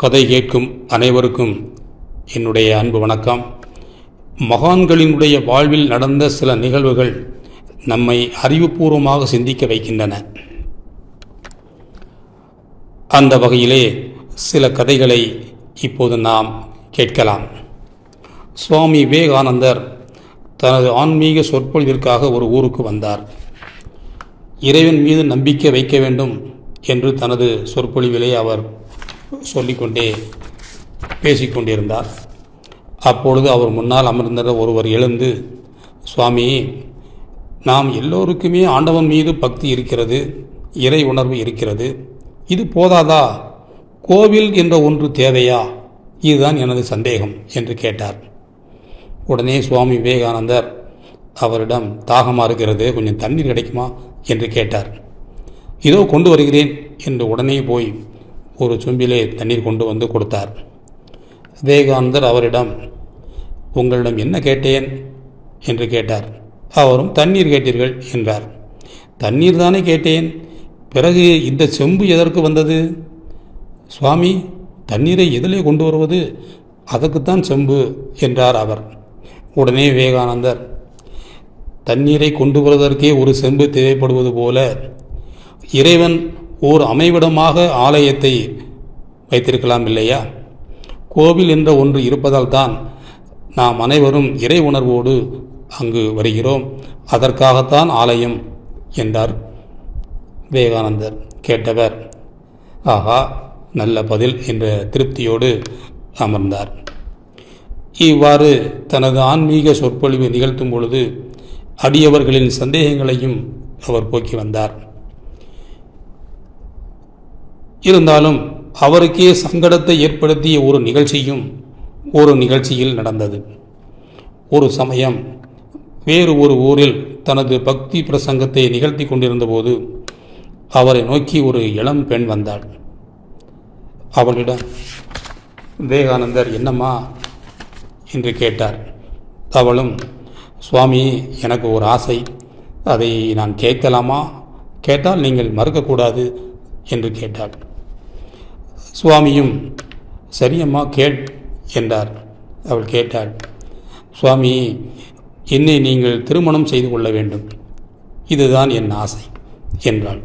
கதை கேட்கும் அனைவருக்கும் என்னுடைய அன்பு வணக்கம். மகான்களினுடைய வாழ்வில் நடந்த சில நிகழ்வுகள் நம்மை அறிவுபூர்வமாக சிந்திக்க வைக்கின்றன. அந்த வகையிலே சில கதைகளை இப்போது நாம் கேட்கலாம். சுவாமி விவேகானந்தர் தனது ஆன்மீக சொற்பொழிவிற்காக ஒரு ஊருக்கு வந்தார். இறைவன் மீது நம்பிக்கை வைக்க வேண்டும் என்று தனது சொற்பொழிவிலே அவர் சொல்லிக்கொண்டே பேசிக்கொண்டிருந்தார். அப்பொழுது அவர் முன்னால் அமர்ந்த ஒருவர் எழுந்து, சுவாமி, நாம் எல்லோருக்குமே ஆண்டவன் மீது பக்தி இருக்கிறது, இறை உணர்வு இருக்கிறது, இது போதாதா? கோவில் என்ற ஒன்று தேவையா? இதுதான் எனது சந்தேகம் என்று கேட்டார். உடனே சுவாமி விவேகானந்தர் அவரிடம், தாகமாக இருக்கிறது, கொஞ்சம் தண்ணீர் கிடைக்குமா என்று கேட்டார். இதோ கொண்டு வருகிறேன் என்று உடனே போய் ஒரு சொம்பிலே தண்ணீர் கொண்டு வந்து கொடுத்தார். விவேகானந்தர் அவரிடம், உங்களிடம் என்ன கேட்டேன் என்று கேட்டார். அவரும், தண்ணீர் கேட்டீர்கள் என்றார். தண்ணீர் தானே கேட்டேன், பிறகு இந்த செம்பு எதற்கு வந்தது? சுவாமி, தண்ணீரை எதிலே கொண்டு வருவது? அதற்குத்தான் செம்பு என்றார் அவர். உடனே விவேகானந்தர், தண்ணீரை கொண்டு வருவதற்கே ஒரு செம்பு தேவைப்படுவது போல இறைவன் ஓர் அமைவிடமாக ஆலயத்தை வைத்திருக்கலாம் இல்லையா? கோவில் என்ற ஒன்று இருப்பதால் தான் நாம் அனைவரும் இறை உணர்வோடு அங்கு வருகிறோம், அதற்காகத்தான் ஆலயம் என்றார் விவேகானந்தர். கேட்டவர், ஆஹா, நல்ல பதில் என்ற திருப்தியோடு அமர்ந்தார். இவ்வாறு தனது ஆன்மீக சொற்பொழிவு நிகழ்த்தும் பொழுது அடியவர்களின் சந்தேகங்களையும் அவர் போக்கி வந்தார். இருந்தாலும் அவருக்கே சங்கடத்தை ஏற்படுத்திய ஒரு நிகழ்ச்சியில் நடந்தது. ஒரு சமயம் வேறு ஒரு ஊரில் தனது பக்தி பிரசங்கத்தை நிகழ்த்தி கொண்டிருந்த போது அவரை நோக்கி ஒரு இளம் பெண் வந்தாள். அவளிடம் விவேகானந்தர், என்னம்மா என்று கேட்டார். அவளும், சுவாமி, எனக்கு ஒரு ஆசை, அதை நான் கேட்கலாமா? கேட்டால் நீங்கள் மறுக்கக்கூடாது என்று கேட்டாள். சுவாமியும், சரியம்மா கேள் என்றார். அவள் கேட்டாள், சுவாமி, என்னை நீங்கள் திருமணம் செய்து கொள்ள வேண்டும், இதுதான் என் ஆசை என்றாள்.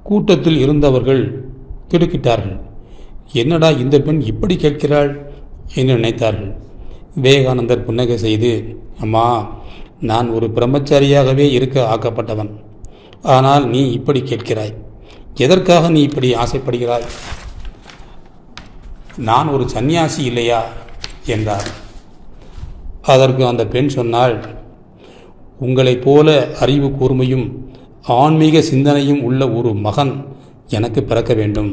கூட்டத்தில் இருந்தவர்கள் திடுக்கிட்டார்கள். என்னடா இந்த பெண் இப்படி கேட்கிறாள் என்று நினைத்தார்கள். விவேகானந்தர் புன்னகை செய்து, அம்மா, நான் ஒரு பிரம்மச்சாரியாகவே இருக்க ஆக்கப்பட்டவன், ஆனால் நீ இப்படி கேட்கிறாய், எதற்காக நீ இப்படி ஆசைப்படுகிறாய்? நான் ஒரு சந்நியாசி இல்லையா என்றார். அதற்கு அந்த பெண் சொன்னாள், உங்களைப் போல அறிவு கூர்மையும் ஆன்மீக சிந்தனையும் உள்ள ஒரு மகன் எனக்கு பிறக்க வேண்டும்,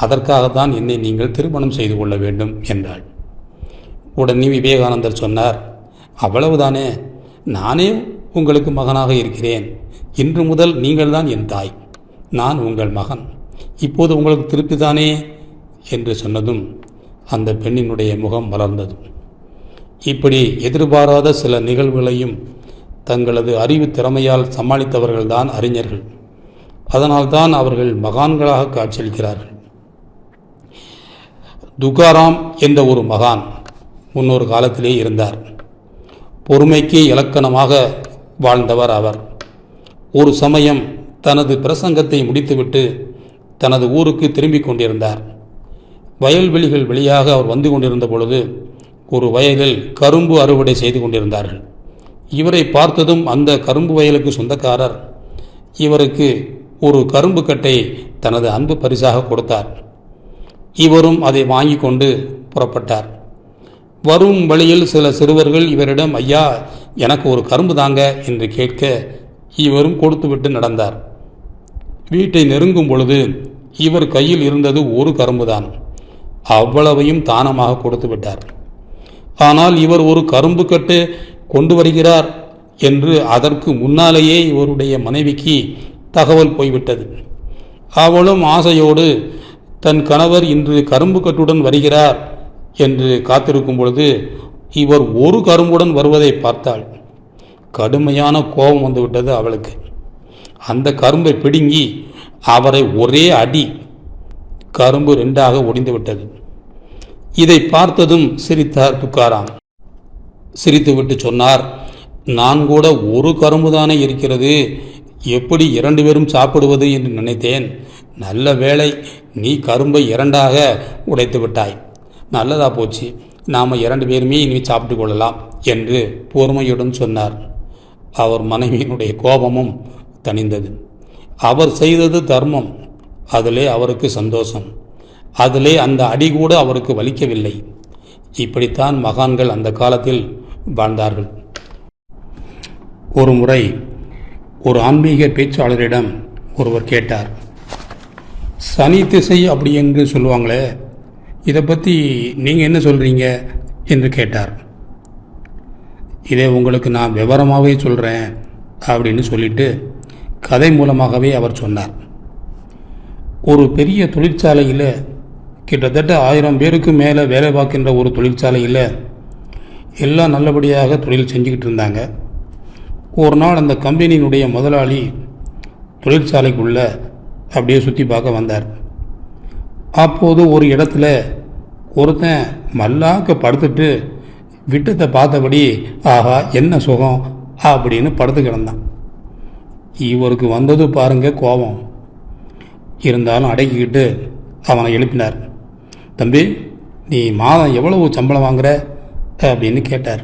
அதற்காகத்தான் என்னை நீங்கள் திருமணம் செய்து கொள்ள வேண்டும் என்றாள். உடனே விவேகானந்தர் சொன்னார், அவ்வளவுதானே, நானே உங்களுக்கு மகனாக இருக்கிறேன், இன்று முதல் நீங்கள்தான் என் தாய், நான் உங்கள் மகன், இப்போது உங்களுக்கு திருப்தி தானே என்று சொன்னதும் அந்த பெண்ணினுடைய முகம் மலர்ந்தது. இப்படி எதிர்பாராத சில நிகழ்வுகளையும் தங்களது அறிவு திறமையால் சமாளித்தவர்கள்தான் அறிஞர்கள். அதனால்தான் அவர்கள் மகான்களாக காட்சியளிக்கிறார்கள். துகாராம் என்ற ஒரு மகான் முன்னொரு காலத்திலே இருந்தார். பொறுமைக்கு இலக்கணமாக வாழ்ந்தவர் அவர். ஒரு சமயம் தனது பிரசங்கத்தை முடித்துவிட்டு தனது ஊருக்கு திரும்பிக் கொண்டிருந்தார். வயல்வெளிகள் வழியாக அவர் வந்து கொண்டிருந்த பொழுது ஒரு வயலில் கரும்பு அறுவடை செய்து கொண்டிருந்தார்கள். இவரை பார்த்ததும் அந்த கரும்பு வயலுக்கு சொந்தக்காரர் இவருக்கு ஒரு கரும்பு கட்டை தனது அன்பு பரிசாக கொடுத்தார். இவரும் அதை வாங்கி கொண்டு புறப்பட்டார். வரும் வழியில் சில சிறுவர்கள் இவரிடம், ஐயா, எனக்கு ஒரு கரும்பு தாங்க என்று கேட்க இவரும் கொடுத்துவிட்டு நடந்தார். வீட்டை நெருங்கும் பொழுது இவர் கையில் இருந்தது ஒரு கரும்புதான். அவ்வளவையும் தானமாக கொடுத்து விட்டார். ஆனால் இவர் ஒரு கரும்பு கட்டு கொண்டு வருகிறார் என்று அதற்கு முன்னாலேயே இவருடைய மனைவிக்கு தகவல் போய்விட்டது. அவளும் ஆசையோடு தன் கணவர் இன்று கரும்பு கட்டுடன் வருகிறார் என்று காத்திருக்கும் பொழுது இவர் ஒரு கரும்புடன் வருவதை பார்த்தாள். கடுமையான கோபம் வந்துவிட்டது அவளுக்கு. அந்த கரும்பை பிடுங்கி அவரை ஒரே அடி கரும்பு 2ஆக ஒடிந்து விட்டது. இதை பார்த்ததும் சிரித்தார் துக்காராம். சிரித்துவிட்டு சொன்னார், நான் கூட ஒரு கரும்பு தானே இருக்கிறது, எப்படி 2 பேரும் சாப்பிடுவது என்று நினைத்தேன். நல்ல வேளை நீ கரும்பை 2ஆக உடைத்து விட்டாய். நல்லதா போச்சு, நாம் 2 பேருமே இனி சாப்பிட்டு கொள்ளலாம் என்று பொறுமையுடன் சொன்னார். அவர் மனைவியினுடைய கோபமும் தணிந்தது. அவர் செய்தது தர்மம், அதிலே அவருக்கு சந்தோஷம். அதிலே அந்த அடி கூட அவருக்கு வலிக்கவில்லை. இப்படித்தான் மகான்கள் அந்த காலத்தில் வாழ்ந்தார்கள். ஒரு முறை ஒரு ஆன்மீக பேச்சாளரிடம் ஒருவர் கேட்டார், சனி திசை அப்படி என்று சொல்லுவாங்களே, இதை பற்றி நீங்கள் என்ன சொல்கிறீங்க என்று கேட்டார். இதை உங்களுக்கு நான் விவரமாகவே சொல்கிறேன் அப்படின்னு சொல்லிட்டு கதை மூலமாகவே அவர் சொன்னார். ஒரு பெரிய தொழிற்சாலையில் கிட்டத்தட்ட 1000 பேருக்கு மேலே வேலை பார்க்கின்ற ஒரு தொழிற்சாலையில் எல்லாம் நல்லபடியாக தொழில் செஞ்சுக்கிட்டு இருந்தாங்க. ஒரு நாள் அந்த கம்பெனியினுடைய முதலாளி தொழிற்சாலைக்குள்ளே அப்படியே சுற்றி பார்க்க வந்தார். அப்போது ஒரு இடத்துல ஒருத்தன் மல்லாக்க படுத்துட்டு விட்டத்தை பார்த்தபடி ஆஹா என்ன சுகம் அப்படின்னு படுத்து கிடந்தான். இவருக்கு வந்தது பாருங்க கோபம். இருந்தாலும் அடக்கிக்கிட்டு அவனை எழுப்பினார். தம்பி, நீ மாதம் எவ்வளவு சம்பளம் வாங்குற அப்படின்னு கேட்டார்.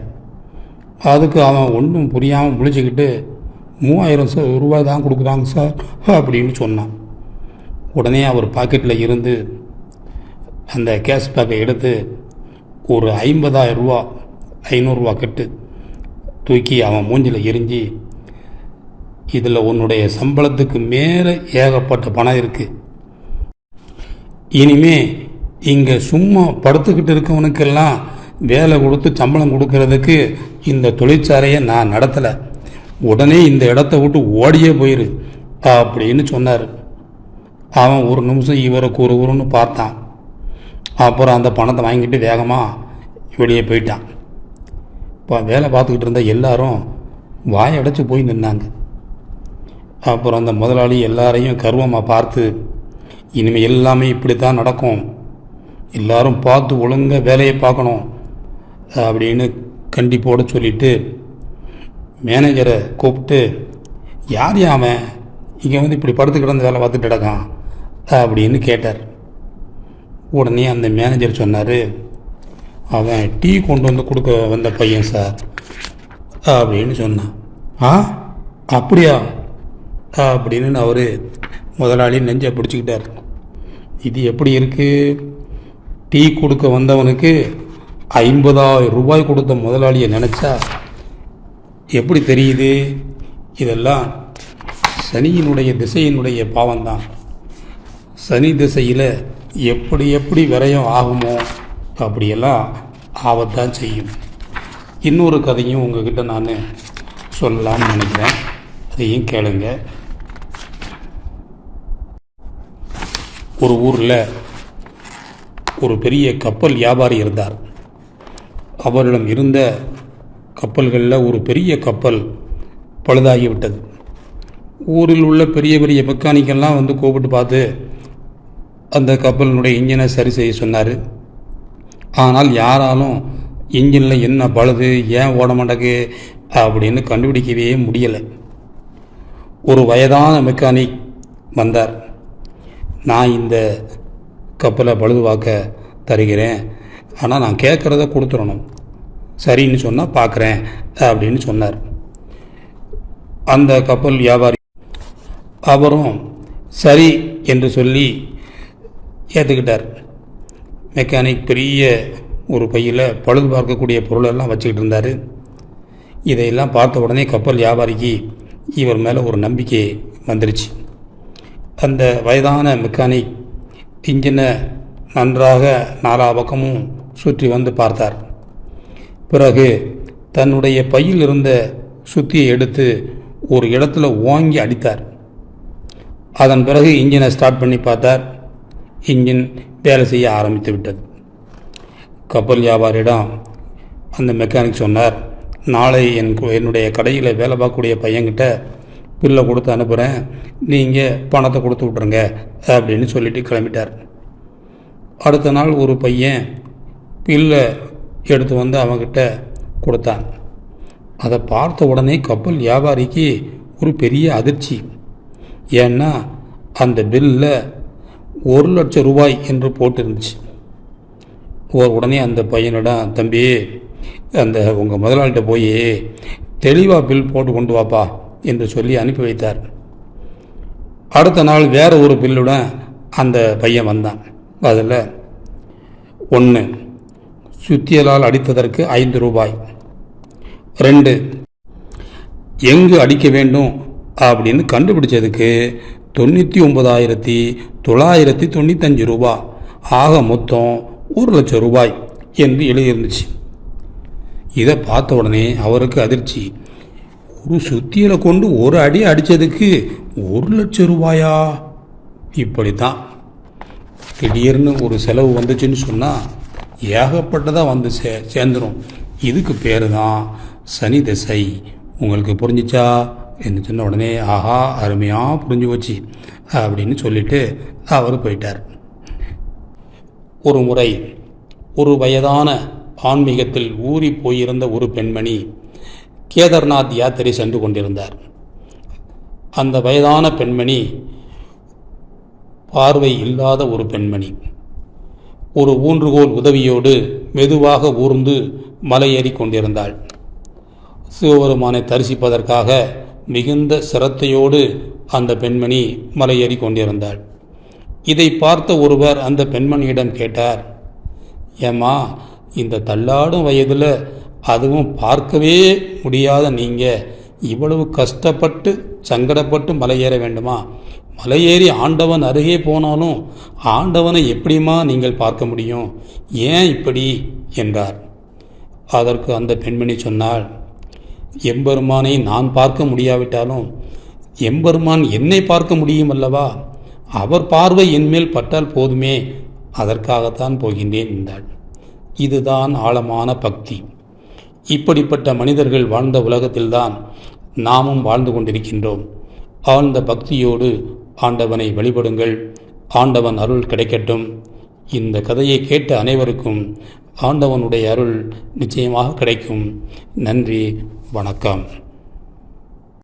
அதுக்கு அவன் ஒன்றும் புரியாமல் முழிச்சுக்கிட்டு 3000 ரூபாய் தான் கொடுக்குறாங்க சார் அப்படின்னு சொன்னான். உடனே அவர் பாக்கெட்டில் இருந்து அந்த கேஷ் பேக்கை எடுத்து ஒரு 50,000 ரூபா 500 ரூபா கட்டு தூக்கி அவன் மூஞ்சில் எரிஞ்சு, இதில் உன்னுடைய சம்பளத்துக்கு மேலே ஏகப்பட்ட பணம் இருக்குது. இனிமே இங்கே சும்மா படுத்துக்கிட்டு இருக்கவனுக்கெல்லாம் வேலை கொடுத்து சம்பளம் கொடுக்கறதுக்கு இந்த தொழிற்சாலையை நான் நடத்தலை. உடனே இந்த இடத்த விட்டு ஓடியே போயிரு அப்படின்னு சொன்னார். அவன் ஒரு நிமிஷம் இவரை கூறுன்னு பார்த்தான். அப்புறம் அந்த பணத்தை வாங்கிட்டு வேகமாக வெளியே போயிட்டான். இப்போ வேலை பார்த்துக்கிட்டு இருந்த எல்லாரும் வாயை அடைச்சி போய் நின்னாங்க. அப்புறம் அந்த முதலாளி எல்லாரையும் கர்வமாக பார்த்து, இனிமேல் எல்லாமே இப்படி தான் நடக்கும், எல்லாரும் பார்த்து ஒழுங்காக வேலையை பார்க்கணும் அப்படின்னு கண்டிப்போடு சொல்லிவிட்டு மேனேஜரை கூப்பிட்டு, யார் அவன் இங்கே வந்து இப்படி படுத்து கிடந்து வேலை பார்த்துட்டு கிடக்கான் அப்படின்னு கேட்டார். உடனே அந்த மேனேஜர் சொன்னார், அவன் டீ கொண்டு வந்து கொடுக்க வந்த பையன் சார் அப்படின்னு சொன்னான். ஆ அப்படியா அப்படின்னு அவர் முதலாளி நெஞ்சை பிடிச்சிக்கிட்டார். இது எப்படி இருக்குது? டீ கொடுக்க வந்தவனுக்கு 50,000 ரூபாய் கொடுத்த முதலாளியை நினச்சா எப்படி தெரியுது? இதெல்லாம் சனியினுடைய திசையினுடைய பாவம்தான். சனி திசையில் எப்படி எப்படி விரயம் ஆகுமோ அப்படியெல்லாம் ஆபத்தான் செய்யும். இன்னொரு கதையும் உங்ககிட்ட நான் சொல்லலாம்னு நினைக்கிறேன், அதையும் கேளுங்க. ஒரு ஊரில் ஒரு பெரிய கப்பல் வியாபாரி இருந்தார். அவரிடம் இருந்த கப்பல்களில் ஒரு பெரிய கப்பல் பழுதாகிவிட்டது. ஊரில் உள்ள பெரிய பெரிய மெக்கானிக்கெல்லாம் வந்து கூப்பிட்டு பார்த்து அந்த கப்பலினுடைய இன்ஜினை சரி செய்ய சொன்னார். ஆனால் யாராலும் இன்ஜினில் என்ன பழுது, ஏன் ஓட மாட்டேங்குது அப்படின்னு கண்டுபிடிக்கவே முடியலை. ஒரு வயதான மெக்கானிக் வந்தார். நான் இந்த கப்பலை பழுதுவாக்க தருகிறேன், ஆனால் நான் கேட்குறத கொடுத்துடணும், சரின்னு சொன்னால் பார்க்குறேன் அப்படின்னு சொன்னார். அந்த கப்பல் வியாபாரி அவரும் சரி என்று சொல்லி ஏற்றுக்கிட்டார். மெக்கானிக் பெரிய ஒரு பையில் பழுது பார்க்கக்கூடிய பொருளெல்லாம் வச்சுக்கிட்டு இருந்தார். இதையெல்லாம் பார்த்த உடனே கப்பல் வியாபாரிக்கு இவர் மேலே ஒரு நம்பிக்கை வந்துருச்சு. அந்த வயதான மெக்கானிக் இன்ஜினை நன்றாக 4 பக்கமும் சுற்றி வந்து பார்த்தார். பிறகு தன்னுடைய பையில் இருந்த சுத்தியை எடுத்து ஒரு இடத்துல ஓங்கி அடித்தார். அதன் பிறகு இன்ஜினை ஸ்டார்ட் பண்ணி பார்த்தார். இன்ஜின் வேலை செய்ய ஆரம்பித்து விட்டது. கப்பல் வியாபாரியிடம் அந்த மெக்கானிக் சொன்னார், நாளை என்னுடைய கடையில் வேலை பார்க்கக்கூடிய பையன்கிட்ட பில்லை கொடுத்து அனுப்புகிறேன், நீங்கள் பணத்தை கொடுத்து விட்ருங்க அப்படின்னு சொல்லிட்டு கிளம்பிட்டார். அடுத்த நாள் ஒரு பையன் பில்லை எடுத்து வந்து அவங்கிட்ட கொடுத்தான். அதை பார்த்த உடனே கப்பல் வியாபாரிக்கு ஒரு பெரிய அதிர்ச்சி. ஏன்னா அந்த பில்லில் 1,00,000 ரூபாய் என்று போட்டிருந்துச்சு. உடனே அந்த பையனிடம், தம்பி, அந்த உங்கள் முதலாளிகிட்ட போய் தெளிவாக பில் போட்டு கொண்டு வாப்பா என்று சொல்லி அனுப்பி வைத்தார். அடுத்த நாள் வேறு ஒரு பில்லுடன் அந்த பையன் வந்தான். அதில் 1, சுத்தியலால் அடித்ததற்கு 5 ரூபாய். 2, எங்கு அடிக்க வேண்டும் அப்படின்னு கண்டுபிடிச்சதுக்கு 99,995 ரூபாய், ஆக மொத்தம் 1,00,000 ரூபாய் என்று எழுதியிருந்துச்சு. இதை பார்த்த உடனே அவருக்கு அதிர்ச்சி. ஒரு சுத்தியலை கொண்டு ஒரு அடி அடித்ததுக்கு 1,00,000 ரூபாயா? இப்படித்தான் திடீர்னு ஒரு செலவு வந்துச்சுன்னு சொன்னால் ஏகப்பட்டதாக வந்து சேர்ந்துடும். இதுக்கு பேர் தான் சனி திசை. உங்களுக்கு புரிஞ்சிச்சா என்று சொன்ன உடனே, ஆஹா, அருமையாக புரிஞ்சு வச்சு அப்படின்னு சொல்லிட்டு அவர் போயிட்டார். ஒரு முறை ஒரு வயதான ஆன்மீகத்தில் ஊறி போயிருந்த ஒரு பெண்மணி கேதார்நாத் யாத்திரை சென்று கொண்டிருந்தார். அந்த வயதான பெண்மணி பார்வை இல்லாத ஒரு பெண்மணி. ஒரு ஊன்றுகோல் உதவியோடு மெதுவாக ஊர்ந்து மலையேறி கொண்டிருந்தாள். சிவபெருமானை தரிசிப்பதற்காக மிகுந்த சிரத்தையோடு அந்த பெண்மணி மலையேறி கொண்டிருந்தாள். இதை பார்த்த ஒருவர் அந்த பெண்மணியிடம் கேட்டார், ஏம்மா, இந்த தள்ளாடும் வயதில் அதுவும் பார்க்கவே முடியாத நீங்கள் இவ்வளவு கஷ்டப்பட்டு சங்கடப்பட்டு மலையேற வேண்டுமா? மலையேறி ஆண்டவன் அருகே போனாலும் ஆண்டவனை எப்படிமா நீங்கள் பார்க்க முடியும்? ஏன் இப்படி என்றார். அதற்கு அந்த பெண்மணி சொன்னாள், எம்பெருமானை நான் பார்க்க முடியாவிட்டாலும் எம்பெருமான் என்னை பார்க்க முடியும் அல்லவா? அவர் பார்வை என்மேல் பட்டால் போதுமே, அதற்காகத்தான் போகின்றேன் என்றாள். இதுதான் ஆழமான பக்தி. இப்படிப்பட்ட மனிதர்கள் வாழ்ந்த உலகத்தில்தான் நாமும் வாழ்ந்து கொண்டிருக்கின்றோம். ஆழ்ந்த பக்தியோடு ஆண்டவனை வழிபடுங்கள். ஆண்டவன் அருள் கிடைக்கட்டும். இந்த கதையை கேட்ட அனைவருக்கும் ஆண்டவனுடைய அருள் நிச்சயமாக கிடைக்கும். நன்றி, வணக்கம்.